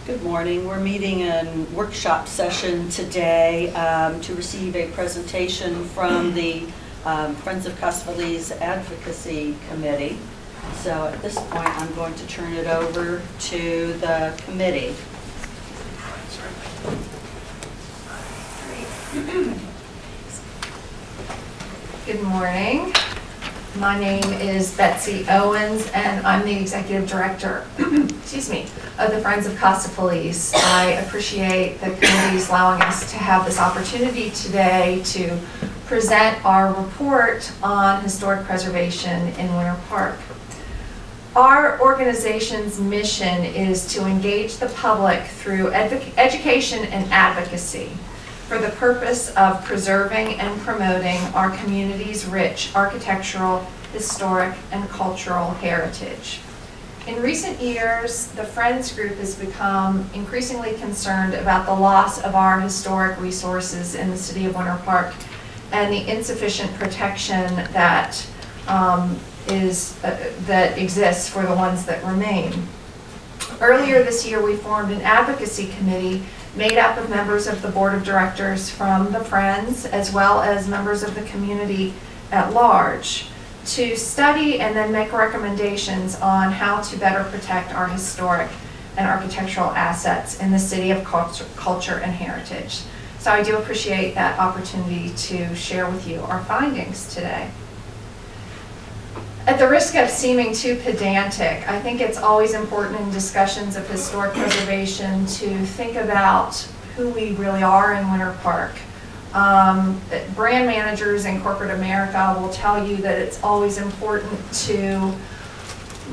Good morning. We're meeting in workshop session today to receive a presentation from the Friends of Casa Feliz Advocacy Committee. So at this point, I'm going to turn it over to the committee. Good morning. My name is Betsy Owens, and I'm the Executive Director excuse me, of the Friends of Casa Feliz. I appreciate the committee's allowing us to have this opportunity today to present our report on historic preservation in Winter Park. Our organization's mission is to engage the public through education and advocacy for the purpose of preserving and promoting our community's rich architectural, historic, and cultural heritage. In recent years, the Friends Group has become increasingly concerned about the loss of our historic resources in the city of Winter Park and the insufficient protection that that exists for the ones that remain. Earlier this year, we formed an advocacy committee made up of members of the board of directors from the Friends, as well as members of the community at large, to study and then make recommendations on how to better protect our historic and architectural assets in the city of culture and heritage. So I do appreciate that opportunity to share with you our findings today. At the risk of seeming too pedantic, I think it's always important in discussions of historic preservation to think about who we really are in Winter Park. Brand managers in corporate America will tell you that it's always important to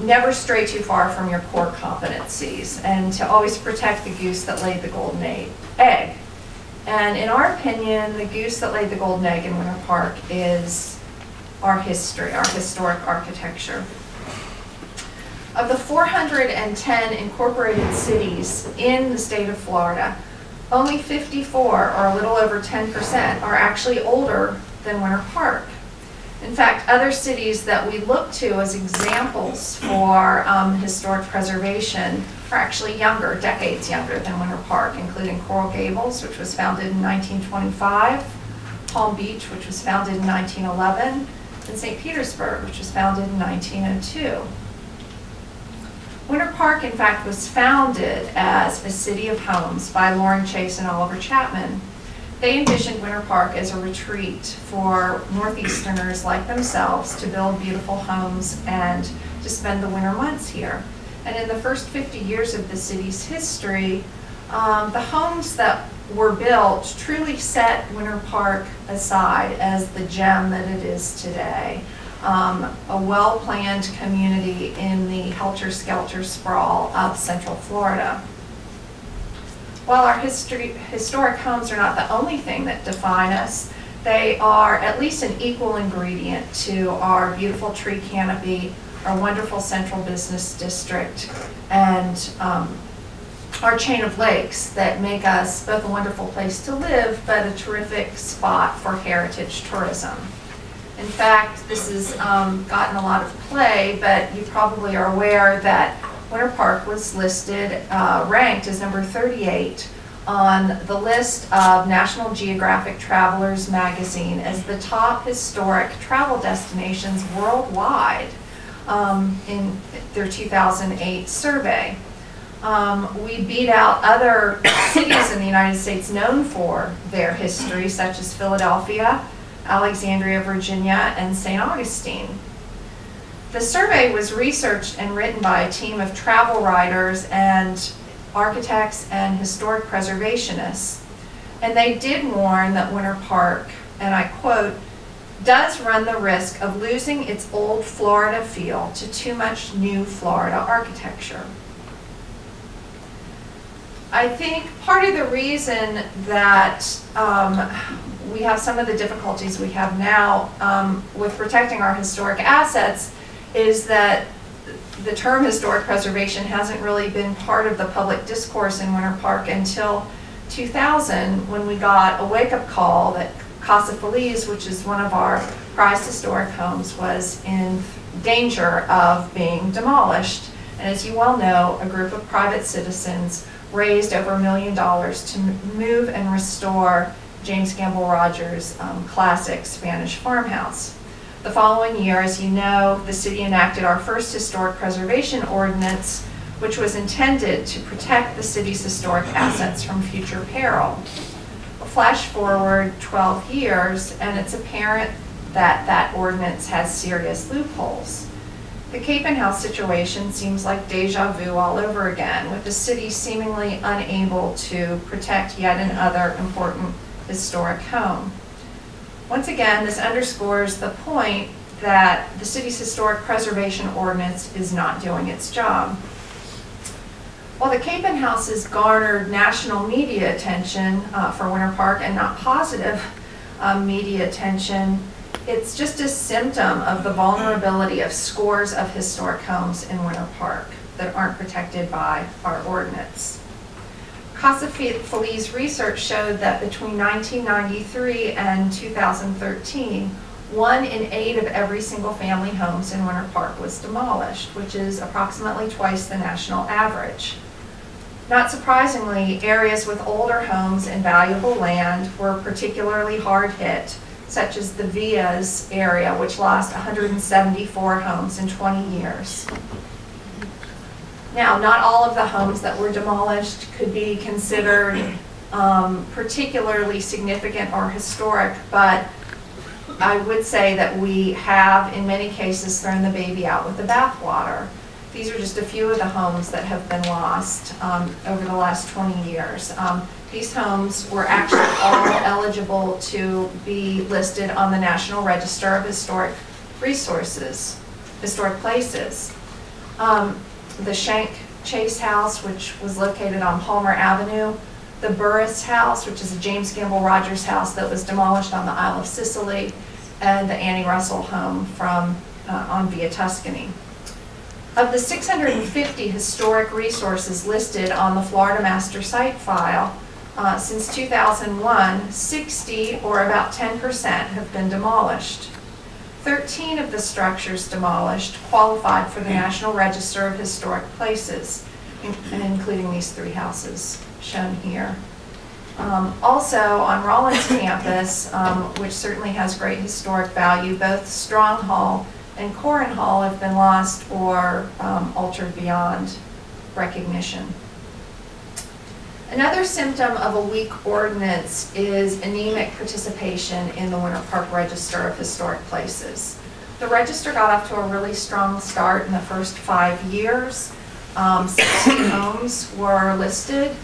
never stray too far from your core competencies and to always protect the goose that laid the golden egg. And in our opinion, the goose that laid the golden egg in Winter Park is our history, our historic architecture. Of the 410 incorporated cities in the state of Florida, only 54, or a little over 10%, are actually older than Winter Park. In fact, other cities that we look to as examples for historic preservation are actually younger, decades younger than Winter Park, including Coral Gables, which was founded in 1925, Palm Beach, which was founded in 1911, and St. Petersburg, which was founded in 1902. Winter Park, in fact, was founded as a city of homes by Loring Chase and Oliver Chapman. They envisioned Winter Park as a retreat for Northeasterners like themselves to build beautiful homes and to spend the winter months here. And in the first 50 years of the city's history, the homes that were built truly set Winter Park aside as the gem that it is today. A well-planned community in the helter-skelter sprawl of Central Florida. While our historic homes are not the only thing that define us, they are at least an equal ingredient to our beautiful tree canopy, our wonderful central business district, and our chain of lakes that make us both a wonderful place to live, but a terrific spot for heritage tourism. In fact, this has gotten a lot of play, but you probably are aware that Winter Park was listed, ranked as number 38 on the list of National Geographic Travelers magazine as the top historic travel destinations worldwide in their 2008 survey. We beat out other cities in the United States known for their history, such as Philadelphia, Alexandria, Virginia, and St. Augustine. The survey was researched and written by a team of travel writers and architects and historic preservationists. And they did warn that Winter Park, and I quote, does run the risk of losing its old Florida feel to too much new Florida architecture. I think part of the reason that we have some of the difficulties we have now with protecting our historic assets is that the term historic preservation hasn't really been part of the public discourse in Winter Park until 2000, when we got a wake-up call that Casa Feliz, which is one of our prized historic homes, was in danger of being demolished And as you well know, a group of private citizens raised over $1 million to move and restore James Gamble Rogers' classic Spanish farmhouse. The following year, as you know, the city enacted our first historic preservation ordinance, which was intended to protect the city's historic assets from future peril. Flash forward 12 years, and it's apparent that that ordinance has serious loopholes. The Capen House situation seems like deja vu all over again, with the city seemingly unable to protect yet another important historic home. Once again, this underscores the point that the city's historic preservation ordinance is not doing its job. While the Capen House has garnered national media attention for Winter Park, and not positive media attention, it's just a symptom of the vulnerability of scores of historic homes in Winter Park that aren't protected by our ordinance. Casa Feliz research showed that between 1993 and 2013, 1 in 8 of every single-family homes in Winter Park was demolished, which is approximately twice the national average. Not surprisingly, areas with older homes and valuable land were particularly hard hit, such as the Villas area, which lost 174 homes in 20 years. Now, not all of the homes that were demolished could be considered particularly significant or historic, but I would say that we have, in many cases, thrown the baby out with the bathwater. These are just a few of the homes that have been lost over the last 20 years. These homes were actually all eligible to be listed on the National Register of Historic Places. The Shank Chase House, which was located on Palmer Avenue, the Burris House, which is a James Gamble Rogers house that was demolished on the Isle of Sicily, and the Annie Russell home on Via Tuscany. Of the 650 historic resources listed on the Florida Master Site file, since 2001, 60, or about 10%, have been demolished. 13 of the structures demolished qualified for the National Register of Historic Places, including these 3 houses shown here. Also, on Rollins campus, which certainly has great historic value, both Strong Hall and Corin Hall have been lost or altered beyond recognition. Another symptom of a weak ordinance is anemic participation in the Winter Park Register of Historic Places. The register got off to a really strong start in the first 5 years. 60 homes were listed,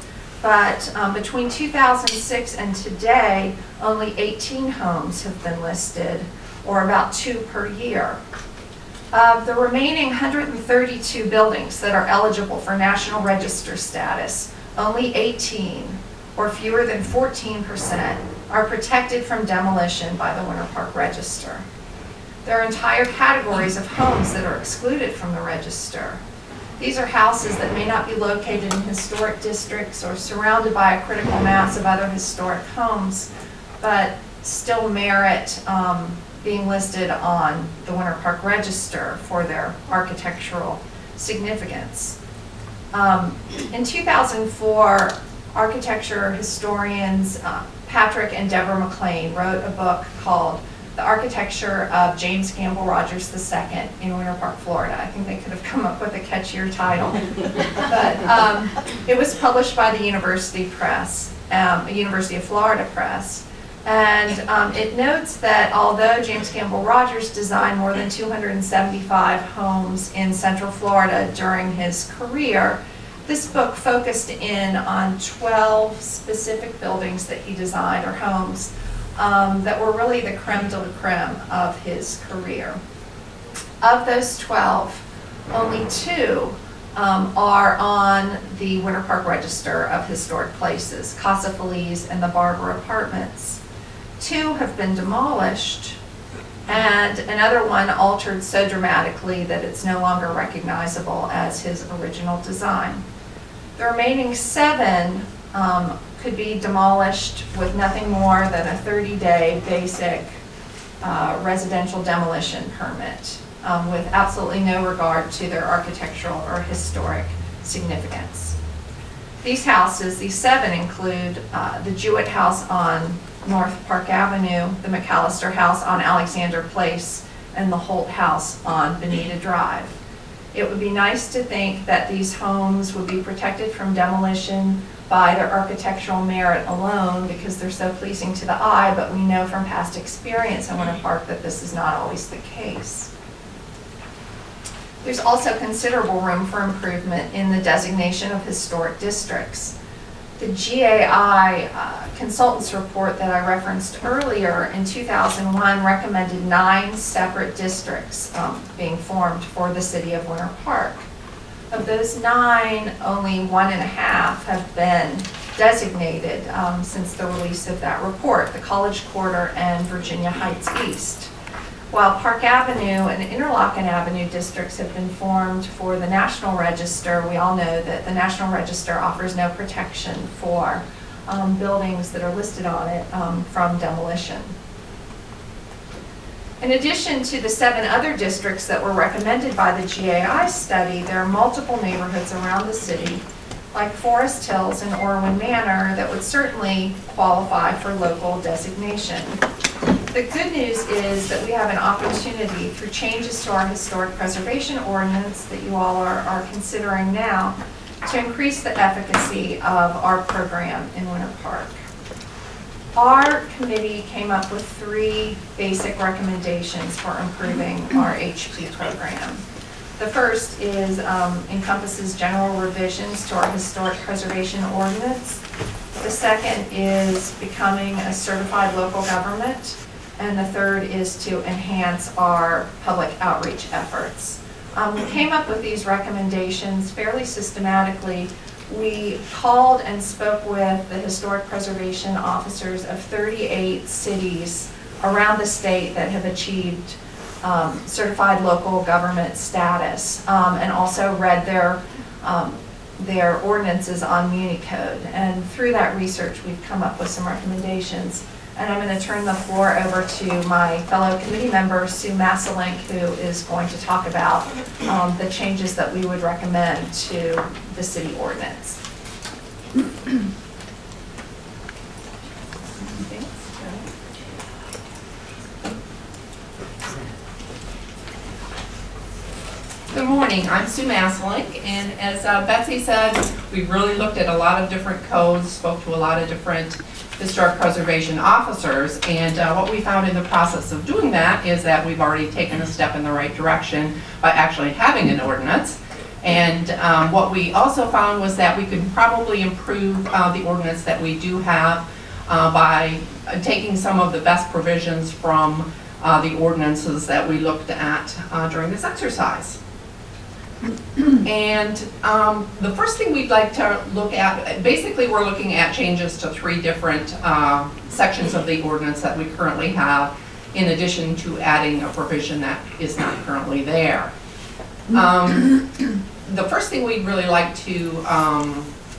but between 2006 and today, only 18 homes have been listed, or about 2 per year. Of the remaining 132 buildings that are eligible for National Register status, only 18, or fewer than 14%, are protected from demolition by the Winter Park Register. There are entire categories of homes that are excluded from the register. These are houses that may not be located in historic districts or surrounded by a critical mass of other historic homes, but still merit being listed on the Winter Park Register for their architectural significance. In 2004, architecture historians Patrick and Debra Mcclain wrote a book called The Architecture of James Gamble Rogers II in Winter Park, Florida. I think they could have come up with a catchier title. But it was published by the University Press, University of Florida Press. And it notes that although James Gamble Rogers designed more than 275 homes in Central Florida during his career, this book focused in on 12 specific buildings that he designed, or homes, that were really the creme de la creme of his career. Of those 12, only 2 are on the Winter Park Register of Historic Places, Casa Feliz and the Barber Apartments. 2 have been demolished, and another one altered so dramatically that it's no longer recognizable as his original design. The remaining 7 could be demolished with nothing more than a 30-day basic residential demolition permit. with absolutely no regard to their architectural or historic significance. These houses, these 7, include the Jewett House on North Park Avenue, the McAllister House on Alexander Place, and the Holt House on Bonita Drive. It would be nice to think that these homes would be protected from demolition by their architectural merit alone because they're so pleasing to the eye, but we know from past experience in Winter Park that this is not always the case. There's also considerable room for improvement in the designation of historic districts. The GAI consultants report that I referenced earlier in 2001 recommended 9 separate districts being formed for the city of Winter Park. Of those 9, only 1.5 have been designated since the release of that report, the College Quarter and Virginia Heights East. While Park Avenue and Interlochen Avenue districts have been formed for the National Register, we all know that the National Register offers no protection for buildings that are listed on it from demolition. In addition to the 7 other districts that were recommended by the GAI study, there are multiple neighborhoods around the city, like Forest Hills and Orwin Manor, that would certainly qualify for local designation. The good news is that we have an opportunity through changes to our historic preservation ordinance that you all are considering now to increase the efficacy of our program in Winter Park. Our committee came up with 3 basic recommendations for improving our HP program. The first is encompasses general revisions to our historic preservation ordinance. The second is becoming a certified local government. And the third is to enhance our public outreach efforts. We came up with these recommendations fairly systematically. We called and spoke with the historic preservation officers of 38 cities around the state that have achieved certified local government status, and also read their ordinances on Muni Code. And through that research, we've come up with some recommendations. And I'm going to turn the floor over to my fellow committee member, Sue Masselink, who is going to talk about the changes that we would recommend to the city ordinance. Good morning, I'm Sue Masselink, and as Betsy said, we've really looked at a lot of different codes, spoke to a lot of different historic preservation officers, and what we found in the process of doing that is that we've already taken a step in the right direction by actually having an ordinance. And what we also found was that we could probably improve the ordinance that we do have by taking some of the best provisions from the ordinances that we looked at during this exercise. And the first thing we'd like to look at, basically we're looking at changes to 3 different sections of the ordinance that we currently have, in addition to adding a provision that is not currently there. The first thing we'd really like to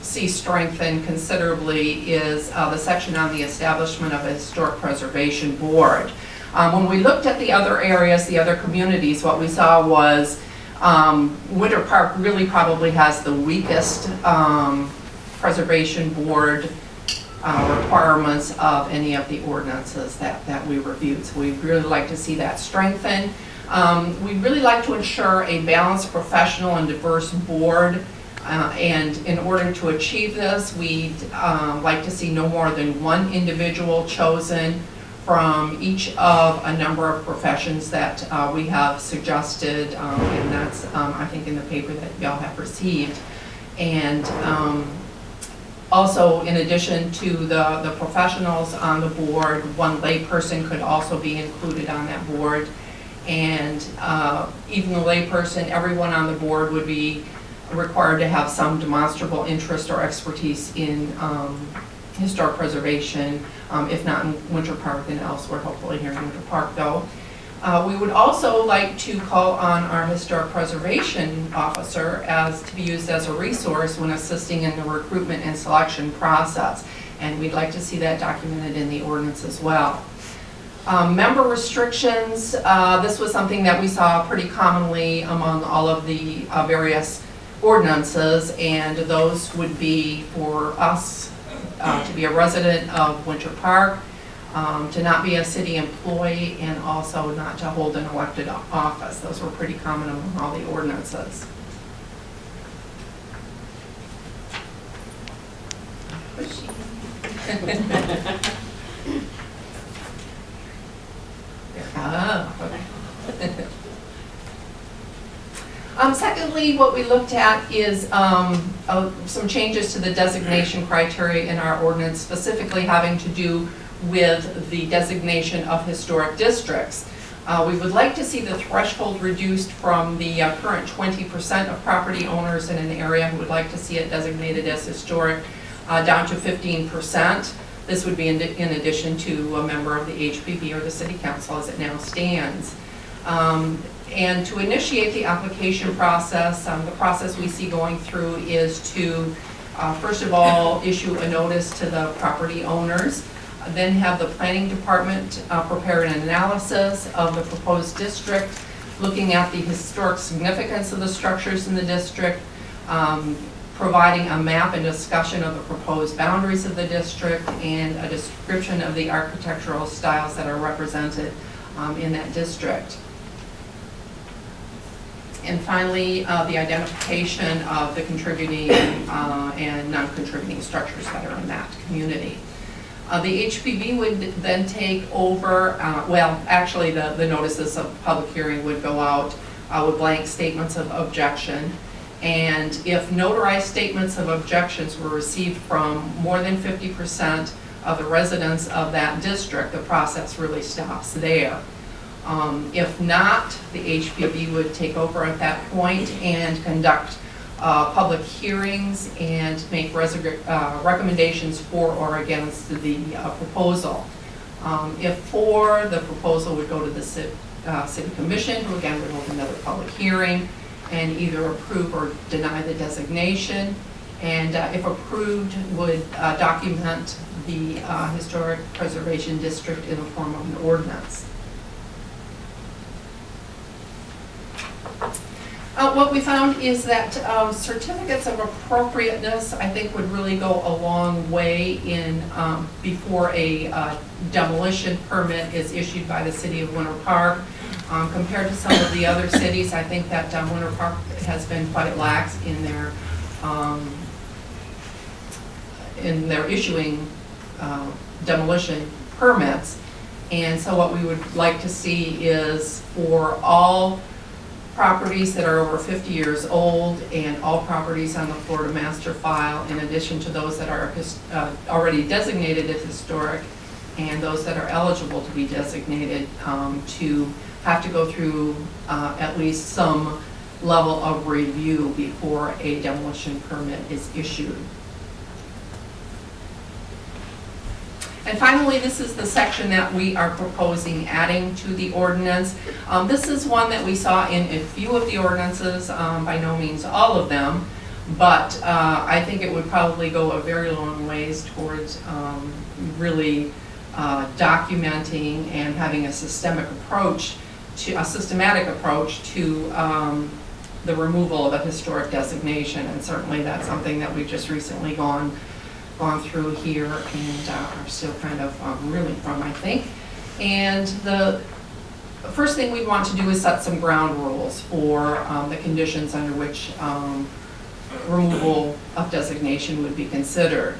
see strengthened considerably is the section on the establishment of a historic preservation board. When we looked at the other areas, the other communities, what we saw was Winter Park really probably has the weakest preservation board requirements of any of the ordinances that we reviewed. So we'd really like to see that strengthened. We'd really like to ensure a balanced, professional, and diverse board. And in order to achieve this, we'd like to see no more than 1 individual chosen from each of a number of professions that we have suggested, and that's I think in the paper that y'all have received. And also, in addition to the professionals on the board, 1 layperson could also be included on that board. And even the layperson, everyone on the board would be required to have some demonstrable interest or expertise in historic preservation, if not in Winter Park, then elsewhere, hopefully here in Winter Park though. We would also like to call on our historic preservation officer to be used as a resource when assisting in the recruitment and selection process. And we'd like to see that documented in the ordinance as well. Member restrictions, this was something that we saw pretty commonly among all of the various ordinances, and those would be for us to be a resident of Winter Park, to not be a city employee, and also not to hold an elected office. Those were pretty common among all the ordinances. Secondly, what we looked at is some changes to the designation criteria in our ordinance, specifically having to do with the designation of historic districts. We would like to see the threshold reduced from the current 20% of property owners in an area who would like to see it designated as historic down to 15%. This would be in addition to a member of the HPB or the City Council as it now stands. And to initiate the application process, the process we see going through is to, first of all, issue a notice to the property owners, then have the planning department prepare an analysis of the proposed district, looking at the historic significance of the structures in the district, providing a map and discussion of the proposed boundaries of the district, and a description of the architectural styles that are represented in that district. And finally, the identification of the contributing and non-contributing structures that are in that community. The HPB would then take over, well, actually the notices of public hearing would go out with blank statements of objection. And if notarized statements of objections were received from more than 50% of the residents of that district, the process really stops there. If not, the HPB would take over at that point and conduct public hearings and make recommendations for or against the proposal. If for, the proposal would go to the City Commission, who again would hold another public hearing and either approve or deny the designation, and if approved, would document the Historic Preservation District in the form of an ordinance. What we found is that certificates of appropriateness, I think, would really go a long way in before a demolition permit is issued by the City of Winter Park. Compared to some of the other cities, I think that Winter Park has been quite lax in their issuing demolition permits. And so what we would like to see is for all properties that are over 50 years old and all properties on the Florida Master File, in addition to those that are already designated as historic and those that are eligible to be designated, to have to go through at least some level of review before a demolition permit is issued. And finally, this is the section that we are proposing adding to the ordinance. This is one that we saw in a few of the ordinances, by no means all of them, but I think it would probably go a very long ways towards really documenting and having a systematic approach to the removal of a historic designation, and certainly that's something that we've just recently gone through here and are still kind of reeling from, I think. And the first thing we want to do is set some ground rules for the conditions under which removal of designation would be considered.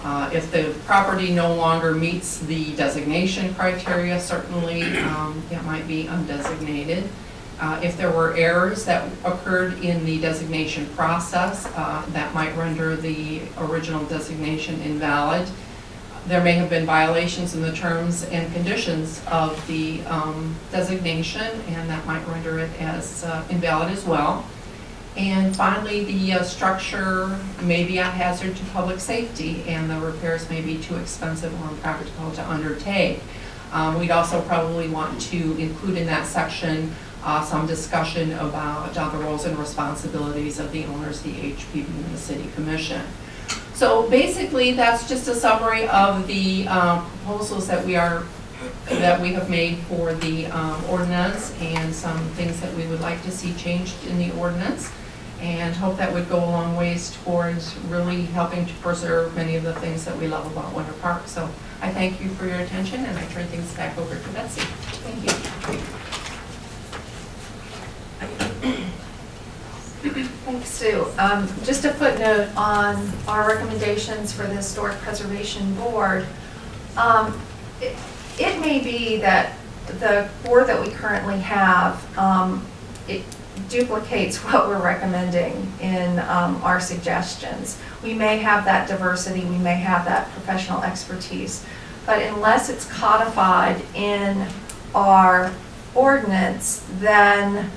If the property no longer meets the designation criteria, certainly it might be undesignated. If there were errors that occurred in the designation process, that might render the original designation invalid. There may have been violations in the terms and conditions of the designation, and that might render it as invalid as well. And finally, the structure may be a hazard to public safety, and the repairs may be too expensive or impractical to undertake. We'd also probably want to include in that section some discussion about the roles and responsibilities of the owners, the HPB, and the City Commission. So basically, that's just a summary of the proposals that we are that we have made for the ordinance and some things that we would like to see changed in the ordinance, and hope that would go a long ways towards really helping to preserve many of the things that we love about Winter Park. So I thank you for your attention, and I turn things back over to Betsy. Thank you. Thanks, Sue. Just a footnote on our recommendations for the Historic Preservation Board. It may be that the board that we currently have, it duplicates what we're recommending in our suggestions. We may have that diversity, we may have that professional expertise, but unless it's codified in our ordinance, then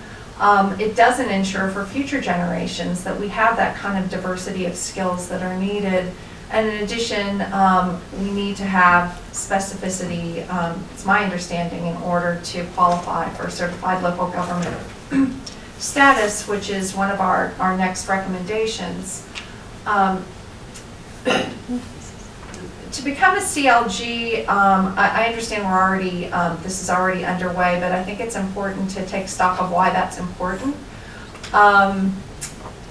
it doesn't ensure for future generations that we have that kind of diversity of skills that are needed. And in addition, we need to have specificity, it's my understanding, in order to qualify for certified local government status, which is one of our next recommendations. To become a CLG, I understand we're already, this is already underway, but I think it's important to take stock of why that's important.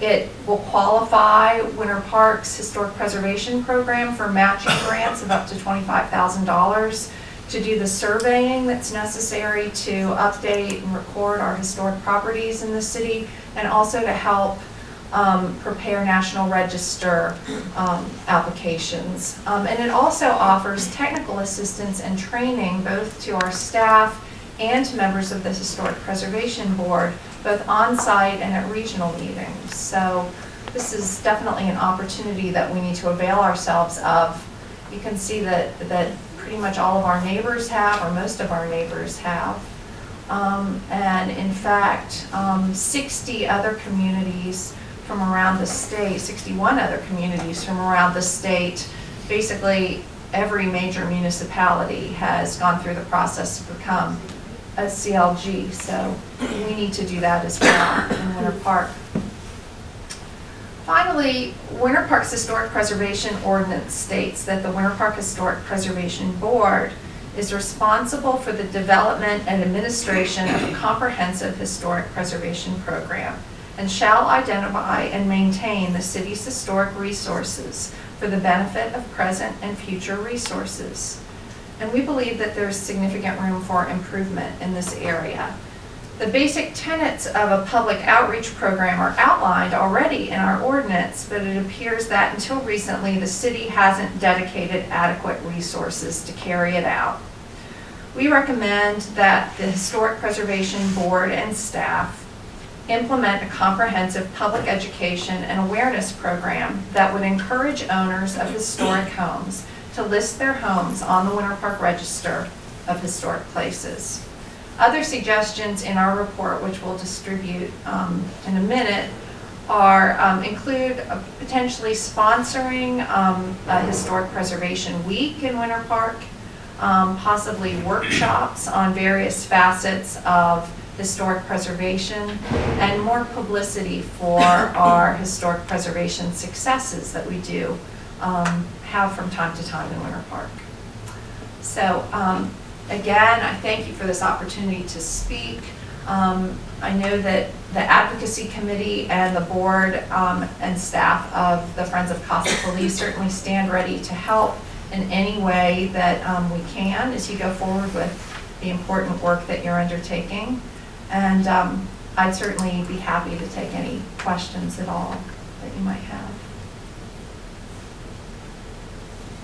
It will qualify Winter Park's Historic Preservation Program for matching grants of up to $25,000 to do the surveying that's necessary to update and record our historic properties in the city, and also to help prepare National Register applications. And it also offers technical assistance and training both to our staff and to members of the Historic Preservation Board, both on-site and at regional meetings. So this is definitely an opportunity that we need to avail ourselves of. You can see that pretty much all of our neighbors have, or most of our neighbors have. And in fact, 60 other communities from around the state, 61 other communities from around the state, basically every major municipality has gone through the process to become a CLG, so we need to do that as well in Winter Park. Finally, Winter Park's Historic Preservation Ordinance states that the Winter Park Historic Preservation Board is responsible for the development and administration of a comprehensive historic preservation program, and shall identify and maintain the city's historic resources for the benefit of present and future resources. And we believe that there's significant room for improvement in this area. The basic tenets of a public outreach program are outlined already in our ordinance, but it appears that until recently the city hasn't dedicated adequate resources to carry it out. We recommend that the Historic Preservation Board and staff implement a comprehensive public education and awareness program that would encourage owners of historic homes to list their homes on the Winter Park Register of Historic Places. Other suggestions in our report, which we'll distribute in a minute, are include potentially sponsoring a Historic Preservation Week in Winter Park, possibly workshops on various facets of historic preservation, and more publicity for our historic preservation successes that we do have from time to time in Winter Park. So again, I thank you for this opportunity to speak. I know that the advocacy committee and the board and staff of the Friends of Casa Police certainly stand ready to help in any way that we can as you go forward with the important work that you're undertaking. And I'd certainly be happy to take any questions at all that you might have.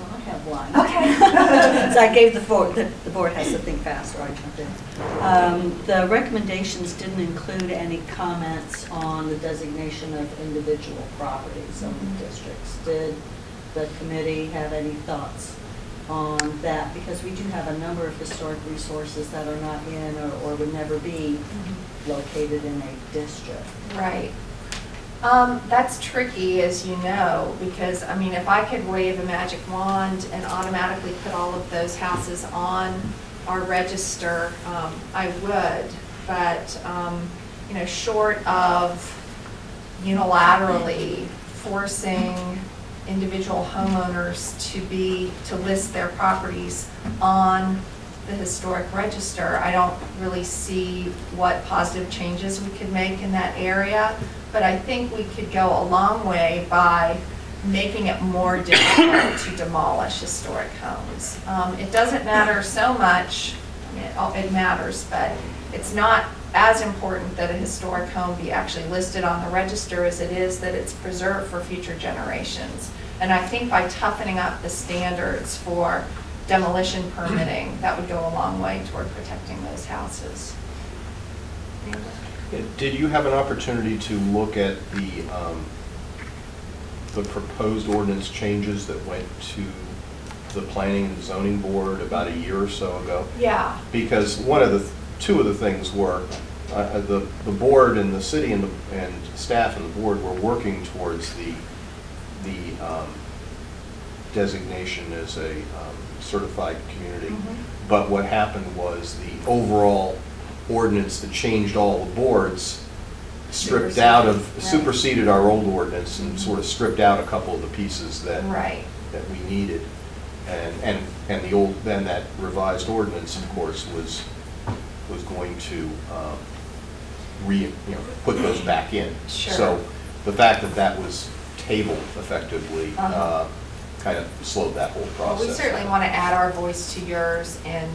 Well, I have one. Okay. So I gave the board has to think fast, or I jumped in. The recommendations didn't include any comments on the designation of individual properties of the districts. Did the committee have any thoughts on that? Because we do have a number of historic resources that are not in or would never be located in a district. Right. That's tricky, as you know, because I mean, if I could wave a magic wand and automatically put all of those houses on our register, I would. But you know, short of unilaterally forcing individual homeowners to list their properties on the historic register, I don't really see what positive changes we could make in that area, but I think we could go a long way by making it more difficult to demolish historic homes. It doesn't matter so much, I mean, it matters, but it's not as important that a historic home be actually listed on the register as it is that it's preserved for future generations. And I think by toughening up the standards for demolition permitting, that would go a long way toward protecting those houses. Did you have an opportunity to look at the proposed ordinance changes that went to the Planning and Zoning Board about a year or so ago? Yeah. Because two of the things were the board and the city and staff and the board were working towards the designation as a certified community. Mm-hmm. But what happened was the overall ordinance that changed all the boards superseded our old ordinance and sort of stripped out a couple of the pieces that we needed. And then that revised ordinance, of course, was going to put those back in. Sure. So the fact that was tabled effectively kind of slowed that whole process. Well, we certainly want to add our voice to yours in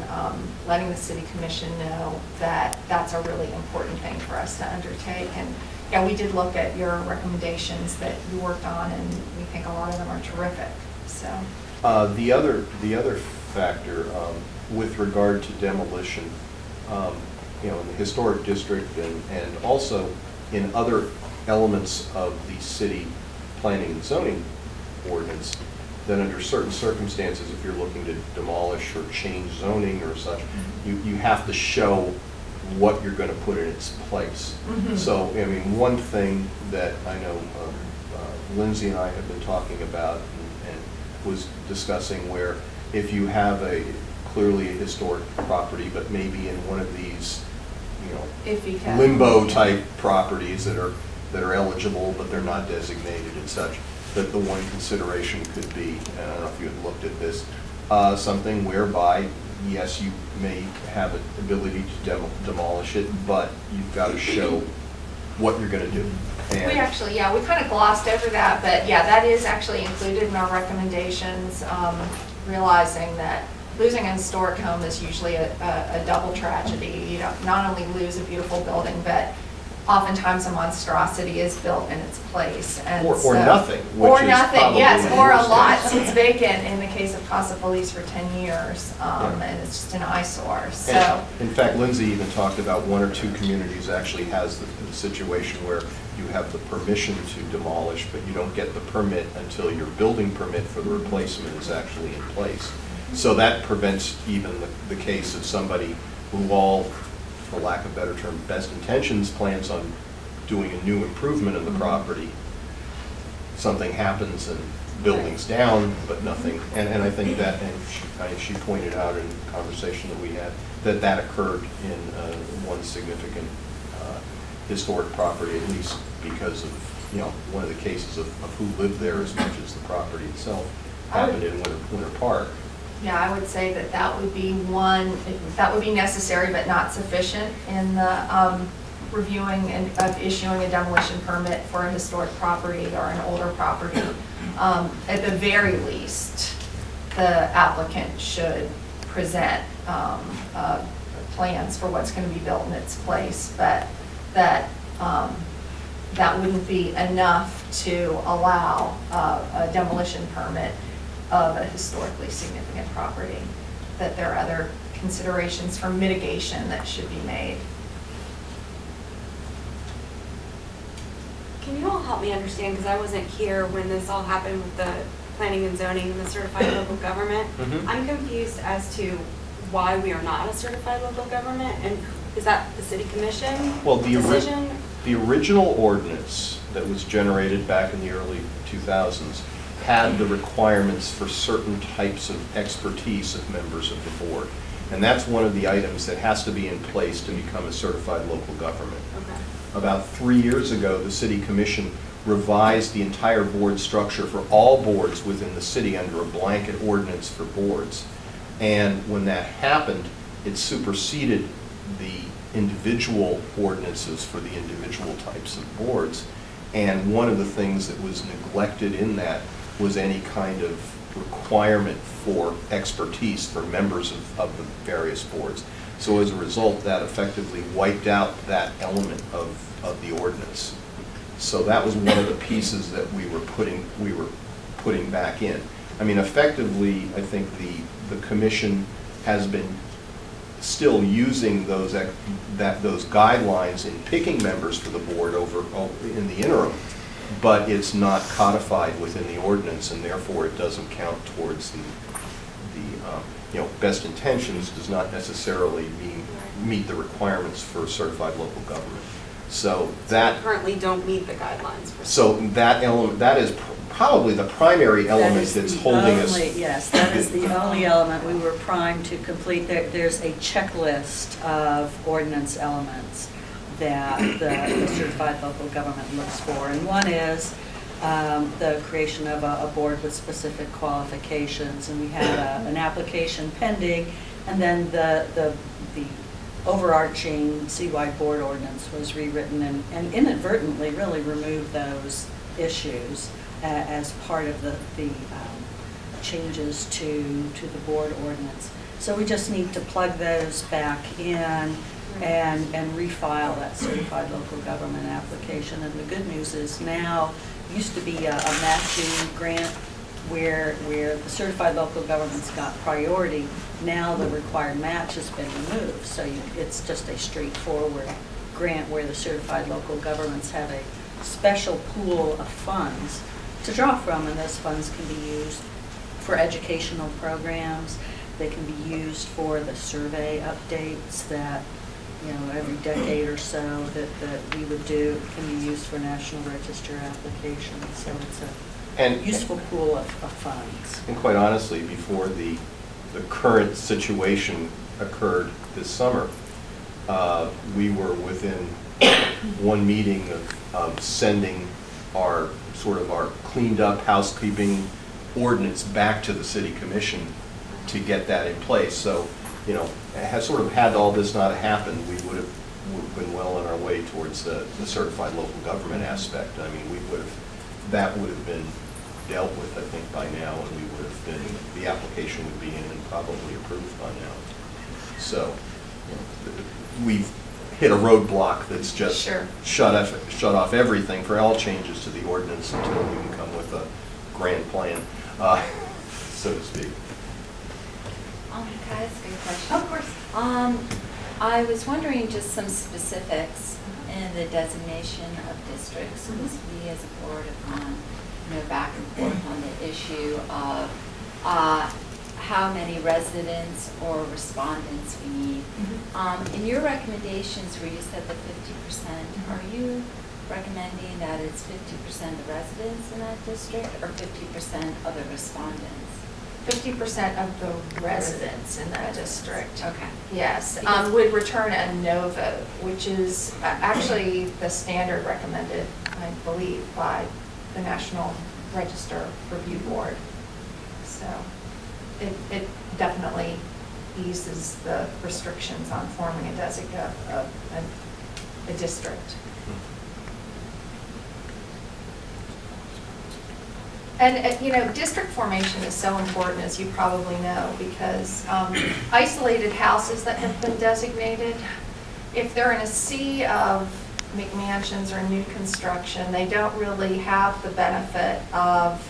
letting the City Commission know that that's a really important thing for us to undertake. And yeah, we did look at your recommendations that you worked on, and we think a lot of them are terrific. So the other factor with regard to demolition, in the historic district and also in other elements of the city planning and zoning ordinance, that under certain circumstances, if you're looking to demolish or change zoning or such, you have to show what you're going to put in its place. Mm-hmm. So, I mean, one thing that I know Lindsay and I have been talking about and was discussing, where if you have clearly a historic property, but maybe in one of these, limbo type properties that are eligible but they're not designated and such, that the one consideration could be, and I don't know if you had looked at this, something whereby, yes, you may have an ability to demolish it, but you've got to show what you're going to do. And we actually, we kind of glossed over that, but yeah, that is actually included in our recommendations, realizing that losing a historic home is usually a double tragedy. You not only lose a beautiful building, but oftentimes a monstrosity is built in its place. And or nothing. Or nothing, yes, or a lot sits vacant in the case of Casa Feliz for 10 years, and it's just an eyesore. So, and in fact, Lindsay even talked about one or two communities actually has the situation where you have the permission to demolish, but you don't get the permit until your building permit for the replacement is actually in place. So that prevents even the case of somebody who for lack of a better term, best intentions, plans on doing a new improvement in the property. Something happens and building's down, but nothing. And I think that, and she pointed out in a conversation that we had, that occurred in one significant historic property, at least because of one of the cases of who lived there as much as the property itself happened in Winter Park. Yeah, I would say that would be that would be necessary but not sufficient in the reviewing and of issuing a demolition permit for a historic property or an older property. At the very least, the applicant should present plans for what's going to be built in its place, but that wouldn't be enough to allow a demolition permit of a historically significant property, that there are other considerations for mitigation that should be made. Can you all help me understand, because I wasn't here when this all happened with the planning and zoning and the certified local government. I'm confused as to why we are not a certified local government, and is that the city commission decision? The original ordinance that was generated back in the early 2000s had the requirements for certain types of expertise of members of the board. And that's one of the items that has to be in place to become a certified local government. Okay. About 3 years ago, the City Commission revised the entire board structure for all boards within the city under a blanket ordinance for boards. And when that happened, it superseded the individual ordinances for the individual types of boards. And one of the things that was neglected in that was any kind of requirement for expertise for members of the various boards. So as a result, that effectively wiped out that element of the ordinance. So that was one of the pieces that we were putting back in. I mean, effectively, I think the commission has been still using those guidelines in picking members for the board in the interim, but it's not codified within the ordinance, and therefore it doesn't count towards the best intentions does not necessarily meet the requirements for certified local government. So that currently don't meet the guidelines for. So that element, that is probably the primary element that's holding us. Yes, that is the only element we were primed to complete. There's a checklist of ordinance elements that the certified local government looks for, and one is the creation of a board with specific qualifications, and we had an application pending, and then the overarching citywide board ordinance was rewritten and inadvertently really removed those issues as part of the changes to the board ordinance. So we just need to plug those back in and refile that certified local government application. And the good news is now, used to be a matching grant where the certified local government's got priority. Now the required match has been removed. So it's just a straightforward grant where the certified local governments have a special pool of funds to draw from, and those funds can be used for educational programs. They can be used for the survey updates that, every decade or so that we would do. It can be used for National Register applications. So it's a useful pool of funds. And quite honestly, before the current situation occurred this summer, we were within one meeting of sending our cleaned up housekeeping ordinance back to the city commission to get that in place. So, had all this not happened, we would have been well on our way towards the certified local government aspect. I mean, that would have been dealt with, I think, by now, and we would have been, the application would be in and probably approved by now. So, we've hit a roadblock that's just shut off everything for all changes to the ordinance until we can come with a grand plan, so to speak. Can I ask you a question? Of course. I was wondering just some specifics in the designation of districts, because we as a board have gone back and forth on the issue of how many residents or respondents we need. In your recommendations where you said the 50%, are you recommending that it's 50% of the residents in that district or 50% of the respondents? 50% of the residents in that district. Okay. Yes, would return a no vote, which is actually the standard recommended, I believe, by the National Register Review Board. So it definitely eases the restrictions on forming a district. And district formation is so important, as you probably know, because isolated houses that have been designated, if they're in a sea of McMansions or new construction, they don't really have the benefit of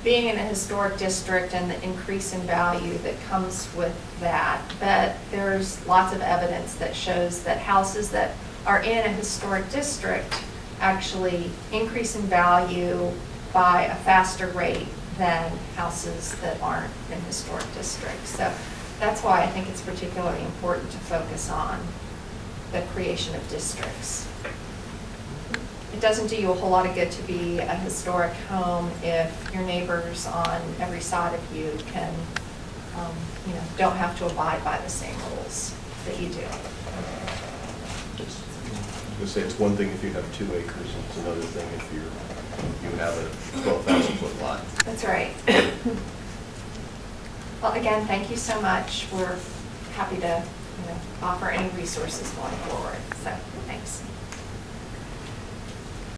being in a historic district and the increase in value that comes with that. But there's lots of evidence that shows that houses that are in a historic district actually increase in value by a faster rate than houses that aren't in historic districts. So that's why I think it's particularly important to focus on the creation of districts. It doesn't do you a whole lot of good to be a historic home if your neighbors on every side of you can, don't have to abide by the same rules that you do. I was going to say, it's one thing if you have 2 acres, and it's another thing if you have a 12,000-foot lot. That's right. Well, again, thank you so much. We're happy to, offer any resources going forward. So, thanks.